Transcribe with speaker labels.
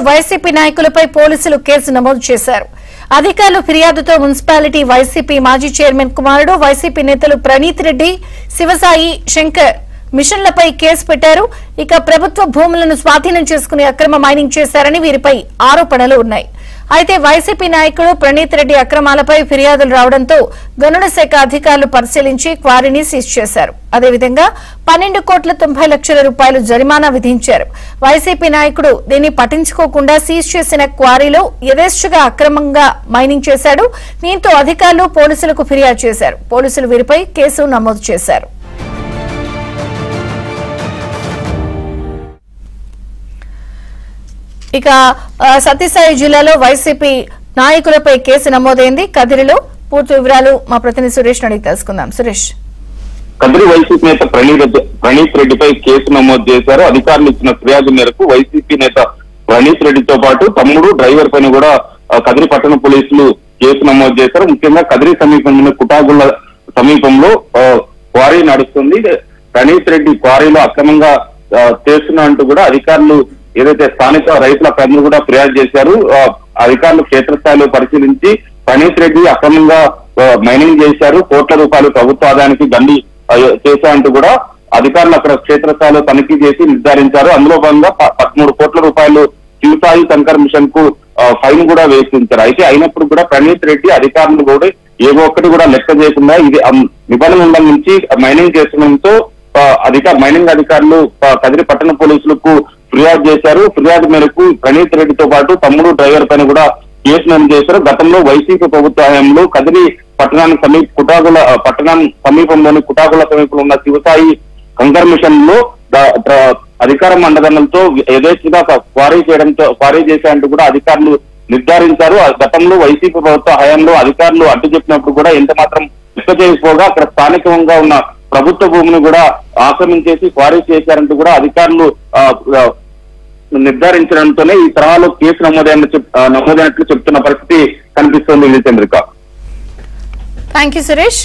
Speaker 1: YCP నాయకులపై పోలీసులు case నమోదు చేశారు. అధికారులు ఫిర్యాదుతో మున్సిపాలిటీ వైసీపీ మాజీ చైర్మన్ కుమారుడు వైసీపీ నేతలు ప్రణీత్ రెడ్డి, శివసాయి, శంకర్ మిషన్లపై కేసు పెట్టారు. ఇక ప్రభుత్వ భూములను స్వాధీనం చేసుకుని అక్రమ మైనింగ్ చేశారని వీరిపై ఆరోపణలు ఉన్నాయి. అయితే వైసీపీ నాయకుడు ప్రణీత్ రెడ్డి అక్రమాలపై ఫిర్యాదులు రావడంతో గనుల శాఖ అధికారులు పరిశీలించి క్వారీని సీజ్ చేశారు. అదేవిధంగా 12,90,00,000 రూపాయలు జరిమానా విధించారు. వైసీపీ నాయకుడు దీన్ని పట్టించుకోకుండా సీజ్ చేసిన క్వారీలో యథేచ్ఛగా అక్రమంగా మైనింగ్ చేశాడు. దీంతో అధికారులు పోలీసులకు ఫిర్యాదు చేశారు. పోలీసులు వీరిపై కేసు నమోదు చేశారు. ఇక సత్యసాయి జిల్లాలో వైసీపీ నాయకులపై కేసు నమోదైంది. కదిరిలో పూర్తి వివరాలు మా ప్రతినిధి సురేష్ అడిగి తెలుసుకుందాం. సురేష్,
Speaker 2: కదిరి వైసీపీ నేత ప్రణీత్ రెడ్డిపై కేసు నమోదు చేశారు. అధికారులు ఇచ్చిన ఫిర్యాదు మేరకు వైసీపీ నేత ప్రణీత్ రెడ్డితో పాటు తమ్ముడు, డ్రైవర్ పైన కూడా కదిరి పట్టణ పోలీసులు కేసు నమోదు చేశారు. ముఖ్యంగా కదిరి సమీపంలో కుటాగుళ్ల సమీపంలో క్వారీ నడుస్తుంది. ప్రణీత్ రెడ్డి క్వారీలో అక్రమంగా చేస్తున్నా అంటూ కూడా అధికారులు ఏదైతే స్థానిక రైతుల ప్రజలు కూడా ఫిర్యాదు చేశారు. అధికారులు క్షేత్రస్థాయిలో పరిశీలించి ప్రణీత్ రెడ్డి అక్రమంగా మైనింగ్ చేశారు, కోట్ల రూపాయలు ప్రభుత్వ ఆదాయానికి గండి చేశారంటూ కూడా అధికారులు అక్కడ క్షేత్రస్థాయిలో తనిఖీ చేసి నిర్ధారించారు. అందులో భాగంగా 13 కోట్ల రూపాయలు శివసాయి శంకర్ మిషన్ కు ఫైన్ కూడా వేసించారు. అయితే అయినప్పుడు కూడా ప్రణీత్ రెడ్డి అధికారులు కూడా ఏవో ఒక్కటి కూడా లెక్క చేయకుండా ఇది నిబంధనల ఉల్లంఘించి మైనింగ్ చేస్తుండటంతో మైనింగ్ అధికారులు కదిరి పట్టణ పోలీసులకు ఫిర్యాదు చేశారు. ఫిర్యాదు మేరకు ప్రణీత్ రెడ్డితో పాటు తమ్ముడు, డ్రైవర్ పైన కూడా కేసు నమోదు చేశారు. గతంలో వైసీపీ ప్రభుత్వ హయాంలో కదిరి పట్టణానికి పట్టణం సమీపంలోని కుటాగుల సమీపంలో ఉన్న శివసాయి కంకర్ మిషన్ లో అధికార మండలంతో యథేచ్ఛగా క్వారీ చేశారంటూ కూడా అధికారులు నిర్ధారించారు. గతంలో వైసీపీ ప్రభుత్వ హయాంలో అధికారులు అడ్డు చెప్పినప్పుడు కూడా ఎంత మాత్రం లెక్క చేయకపోగా అక్కడ స్థానికంగా ఉన్న ప్రభుత్వ భూమిని కూడా ఆక్రమించేసి క్వారీ చేశారంటూ కూడా అధికారులు నిర్ధారించడంతోనే ఈ తరహాలో కేసు నమోదైనట్లు చెప్తున్న పరిస్థితి కనిపిస్తోంది. చంద్రిక,
Speaker 1: థాంక్యూ సురేష్.